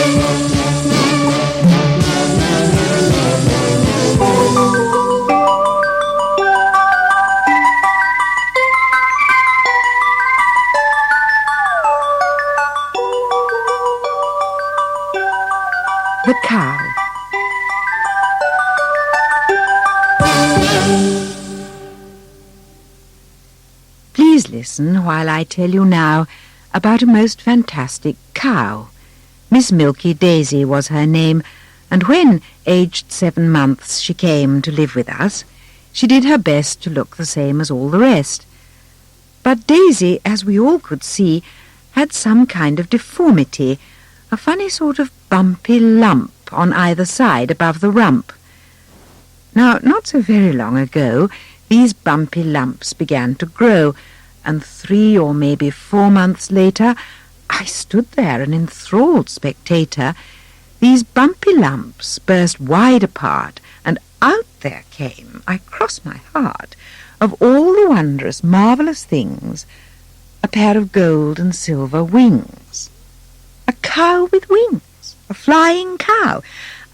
The Cow. Please listen while I tell you now about a most fantastic cow. Miss Milky Daisy was her name, and when, aged 7 months, she came to live with us, she did her best to look the same as all the rest. But Daisy, as we all could see, had some kind of deformity, a funny sort of bumpy lump on either side above the rump. Now, not so very long ago, these bumpy lumps began to grow, and 3 or maybe 4 months later, I stood there an enthralled spectator. These bumpy lumps burst wide apart, and out there came, I cross my heart, of all the wondrous, marvellous things, a pair of gold and silver wings. A cow with wings, a flying cow.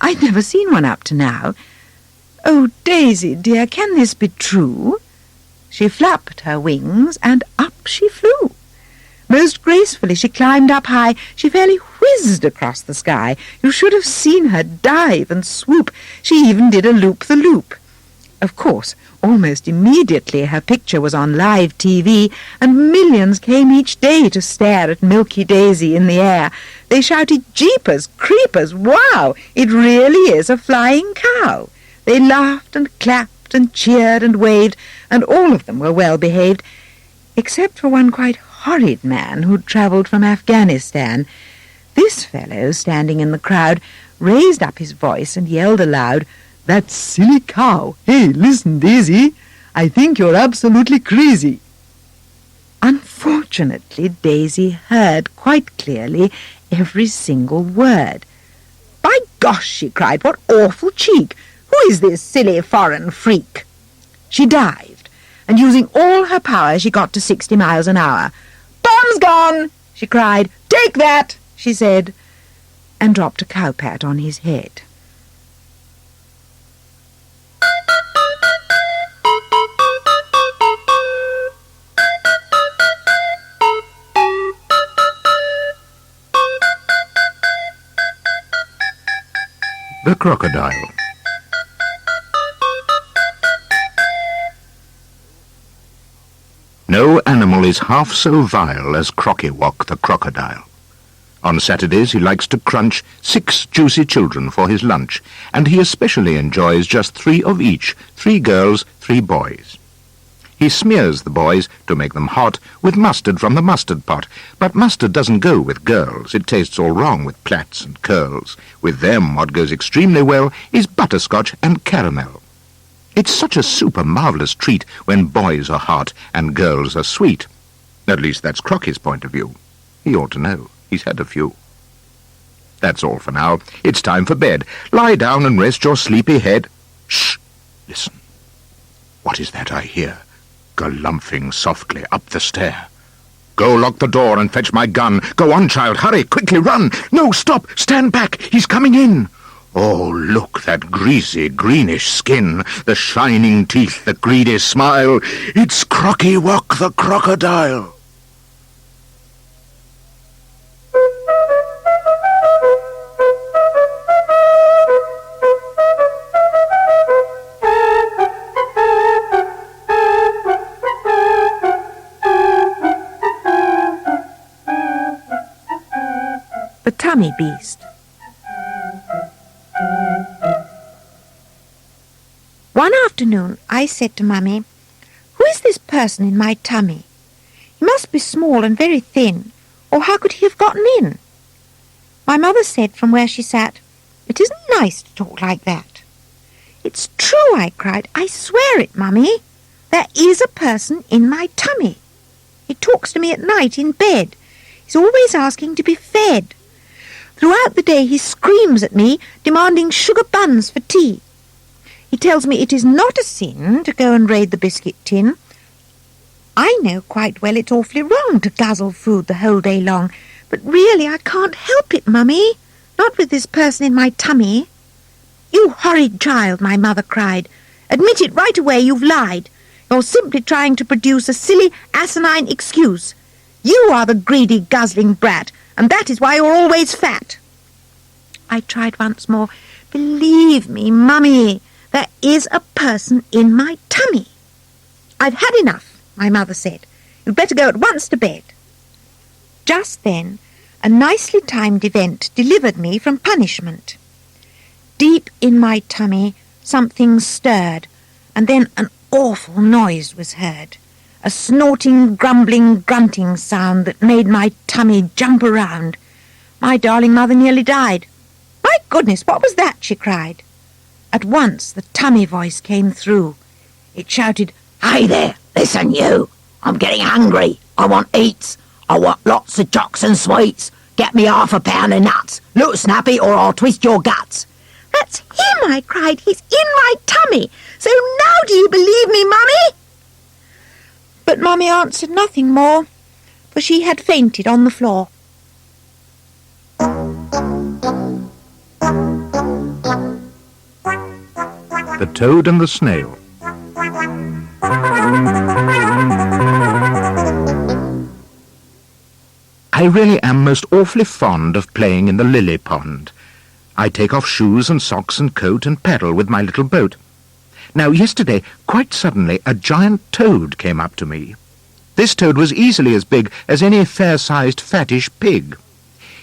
I'd never seen one up to now. Oh, Daisy, dear, can this be true? She flapped her wings, and up she flew. Most gracefully she climbed up high. She fairly whizzed across the sky. You should have seen her dive and swoop. She even did a loop-the-loop. Of course, almost immediately her picture was on live TV, and millions came each day to stare at Milky Daisy in the air. They shouted, "Jeepers, creepers, wow! It really is a flying cow!" They laughed and clapped and cheered and waved, and all of them were well behaved, except for one quite horrid man who'd travelled from Afghanistan. This fellow, standing in the crowd, raised up his voice and yelled aloud, "That silly cow! Hey, listen, Daisy! I think you're absolutely crazy!" Unfortunately, Daisy heard quite clearly every single word. "By gosh," she cried, "what awful cheek! Who is this silly foreign freak?" She dived, and using all her power, she got to 60 miles an hour. "Bomb's gone!" she cried. "Take that!" she said, and dropped a cowpat on his head. The Crocodile. No animal is half so vile as Crocky-Walk the crocodile. On Saturdays he likes to crunch 6 juicy children for his lunch, and he especially enjoys just 3 of each, 3 girls, 3 boys. He smears the boys, to make them hot, with mustard from the mustard pot, but mustard doesn't go with girls. It tastes all wrong with plaits and curls. With them what goes extremely well is butterscotch and caramel. It's such a super-marvellous treat when boys are hot and girls are sweet. At least that's Crocky's point of view. He ought to know. He's had a few. That's all for now. It's time for bed. Lie down and rest your sleepy head. Shh! Listen. What is that I hear? Galumphing softly up the stair. Go lock the door and fetch my gun. Go on, child, hurry, quickly run. No, stop, stand back, he's coming in. Oh, look, that greasy, greenish skin, the shining teeth, the greedy smile. It's Crocky-Walk the crocodile. The Tummy Beast. One afternoon I said to Mummy, "Who is this person in my tummy? He must be small and very thin, or how could he have gotten in?" My mother said from where she sat, "It isn't nice to talk like that." "It's true," I cried. "I swear it, Mummy. There is a person in my tummy. He talks to me at night in bed. He's always asking to be fed. Throughout the day he screams at me, demanding sugar buns for tea. He tells me it is not a sin to go and raid the biscuit tin. I know quite well it's awfully wrong to guzzle food the whole day long, but really I can't help it, Mummy. Not with this person in my tummy. You horrid child, my mother cried. Admit it right away, you've lied. You're simply trying to produce a silly, asinine excuse. You are the greedy, guzzling brat, and that is why you're always fat. I tried once more. Believe me, Mummy, there is a person in my tummy. I've had enough, my mother said. You'd better go at once to bed. Just then, a nicely timed event delivered me from punishment. Deep in my tummy, something stirred, and then an awful noise was heard. A snorting, grumbling, grunting sound that made my tummy jump around. My darling mother nearly died. My goodness, what was that? She cried. At once the tummy voice came through. It shouted, Hey there, listen you. I'm getting hungry. I want eats. I want lots of chocks and sweets. Get me half a pound of nuts. Look snappy or I'll twist your guts. That's him, I cried. He's in my tummy. So now do you believe me, Mummy? But Mummy answered nothing more, for she had fainted on the floor. The Toad and the Snail. I really am most awfully fond of playing in the lily pond. I take off shoes and socks and coat and paddle with my little boat. Now, yesterday, quite suddenly, a giant toad came up to me. This toad was easily as big as any fair-sized fattish pig.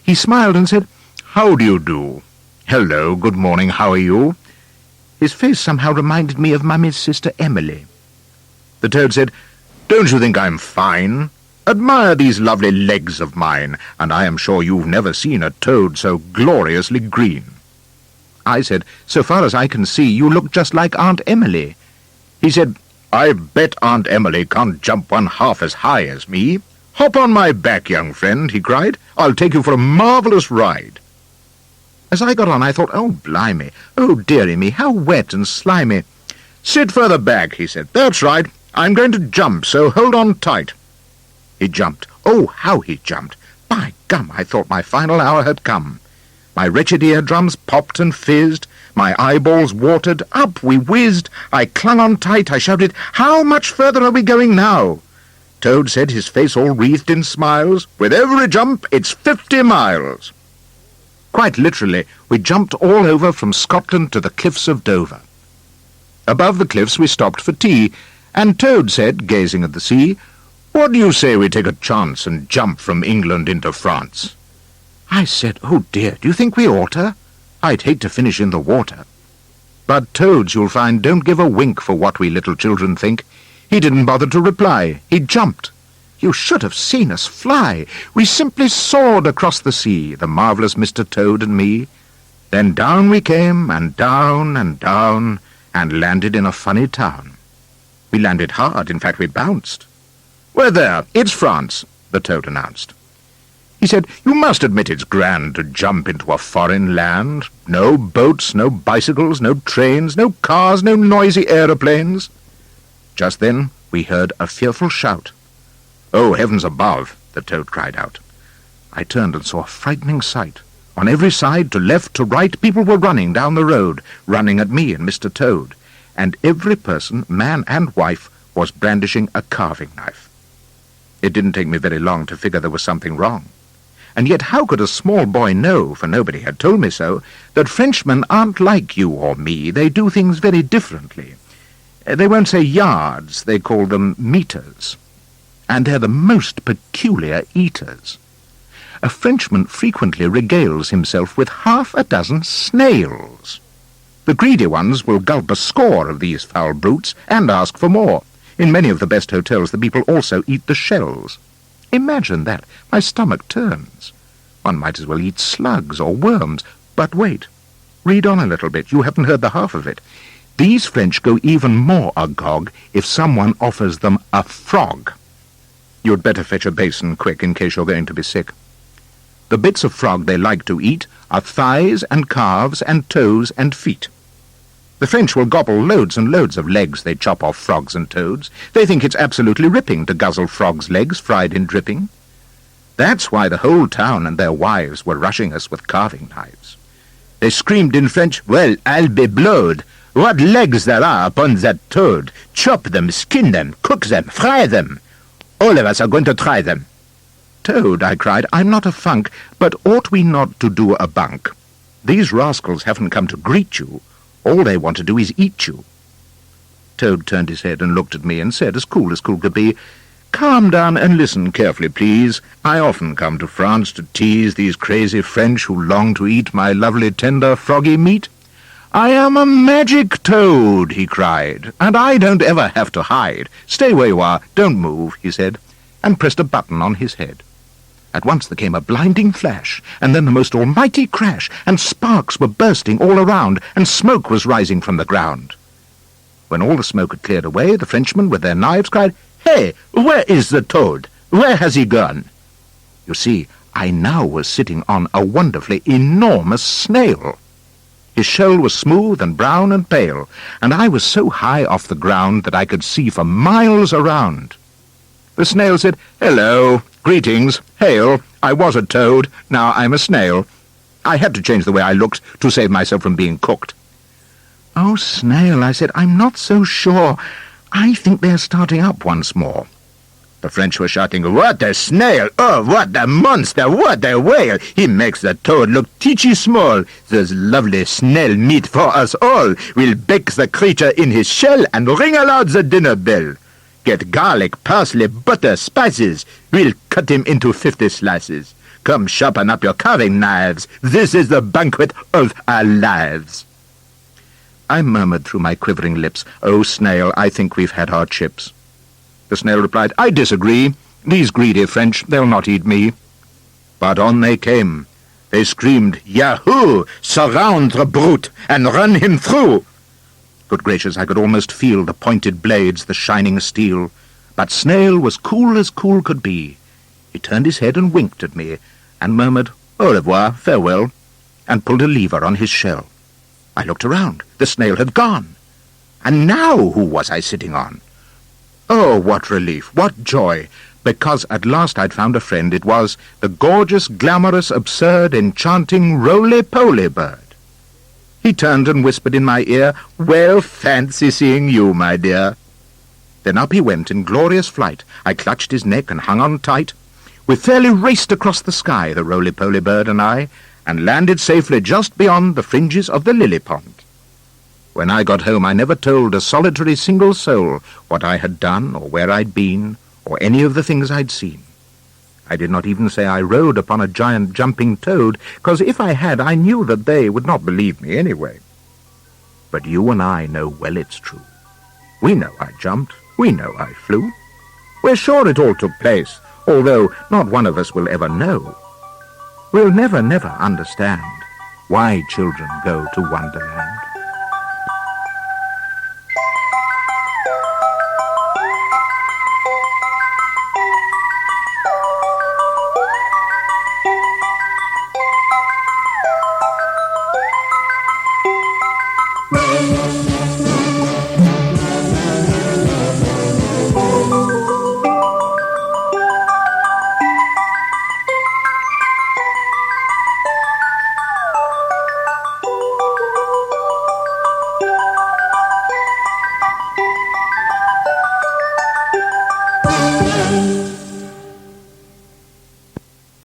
He smiled and said, "How do you do? Hello, good morning, how are you?" His face somehow reminded me of Mummy's sister Emily. The toad said, "Don't you think I'm fine? Admire these lovely legs of mine, and I am sure you've never seen a toad so gloriously green." I said, "So far as I can see, you look just like Aunt Emily." He said, "I bet Aunt Emily can't jump one half as high as me. Hop on my back, young friend," he cried. "I'll take you for a marvellous ride." As I got on, I thought, oh, blimey, oh, dearie me, how wet and slimy. "Sit further back," he said. "That's right. I'm going to jump, so hold on tight." He jumped. Oh, how he jumped! By gum, I thought my final hour had come. My wretched eardrums popped and fizzed. My eyeballs watered. Up we whizzed. I clung on tight. I shouted, "How much further are we going now?" Toad said, his face all wreathed in smiles, "With every jump, it's 50 miles." Quite literally, we jumped all over from Scotland to the cliffs of Dover. Above the cliffs we stopped for tea, and Toad said, gazing at the sea, "What do you say we take a chance and jump from England into France?" I said, "Oh dear, do you think we oughta? I'd hate to finish in the water." But toads, you'll find, don't give a wink for what we little children think. He didn't bother to reply. He jumped. You should have seen us fly. We simply soared across the sea, the marvellous Mr. Toad and me. Then down we came, and down, and landed in a funny town. We landed hard, in fact we bounced. "We're there, it's France," the Toad announced. He said, "You must admit it's grand to jump into a foreign land. No boats, no bicycles, no trains, no cars, no noisy aeroplanes." Just then we heard a fearful shout. "Oh, heavens above!" the Toad cried out. I turned and saw a frightening sight. On every side, to left, to right, people were running down the road, running at me and Mr. Toad, and every person, man and wife, was brandishing a carving knife. It didn't take me very long to figure there was something wrong. And yet how could a small boy know, for nobody had told me so, that Frenchmen aren't like you or me? They do things very differently. They won't say yards, they call them meters. And they're the most peculiar eaters. A Frenchman frequently regales himself with half a dozen snails. The greedy ones will gulp a score of these foul brutes and ask for more. In many of the best hotels the people also eat the shells. Imagine that. My stomach turns. One might as well eat slugs or worms. But wait. Read on a little bit. You haven't heard the half of it. These French go even more agog if someone offers them a frog. You'd better fetch a basin quick in case you're going to be sick. The bits of frog they like to eat are thighs and calves and toes and feet. The French will gobble loads and loads of legs they chop off frogs and toads. They think it's absolutely ripping to guzzle frogs' legs fried in dripping. That's why the whole town and their wives were rushing us with carving knives. They screamed in French, "Well, I'll be blowed! What legs there are upon that toad! Chop them, skin them, cook them, fry them! All of us are going to try them!" "Toad," I cried, "I'm not a funk, but ought we not to do a bunk? These rascals haven't come to greet you. All they want to do is eat you." Toad turned his head and looked at me and said, as cool could be, "Calm down and listen carefully, please. I often come to France to tease these crazy French who long to eat my lovely tender froggy meat. I am a magic toad," he cried, "and I don't ever have to hide. Stay where you are, don't move," he said, and pressed a button on his head. At once there came a blinding flash, and then the most almighty crash, and sparks were bursting all around, and smoke was rising from the ground. When all the smoke had cleared away, the Frenchmen with their knives cried, "Hey, where is the toad? Where has he gone?" You see, I now was sitting on a wonderfully enormous snail. His shell was smooth and brown and pale, and I was so high off the ground that I could see for miles around. The snail said, "Hello, greetings, hail, I was a toad, now I'm a snail." I had to change the way I looked to save myself from being cooked. "Oh, snail," I said, "I'm not so sure. I think they're starting up once more." The French were shouting, "What a snail! Oh, what a monster! What a whale! He makes the toad look teachy small. There's lovely snail meat for us all. We'll bake the creature in his shell and ring aloud the dinner bell. Get garlic, parsley, butter, spices. We'll cut him into 50 slices. Come sharpen up your carving knives. This is the banquet of our lives." I murmured through my quivering lips, "Oh, snail, I think we've had our chips." The snail replied, "I disagree. These greedy French, they'll not eat me." But on they came. They screamed, "Yahoo! Surround the brute, and run him through!" Good gracious, I could almost feel the pointed blades, the shining steel. But Snail was cool as cool could be. He turned his head and winked at me, and murmured, "Au revoir, farewell," and pulled a lever on his shell. I looked around. The snail had gone. And now who was I sitting on? Oh, what relief, what joy, because at last I'd found a friend. It was the gorgeous, glamorous, absurd, enchanting roly-poly bird. He turned and whispered in my ear, "Well, fancy seeing you, my dear." Then up he went in glorious flight. I clutched his neck and hung on tight. We fairly raced across the sky, the roly-poly bird and I, and landed safely just beyond the fringes of the lily pond. When I got home, I never told a solitary single soul what I had done, or where I'd been, or any of the things I'd seen. I did not even say I rode upon a giant jumping toad, 'cause if I had, I knew that they would not believe me anyway. But you and I know well it's true. We know I jumped, we know I flew. We're sure it all took place, although not one of us will ever know. We'll never understand why children go to Wonderland.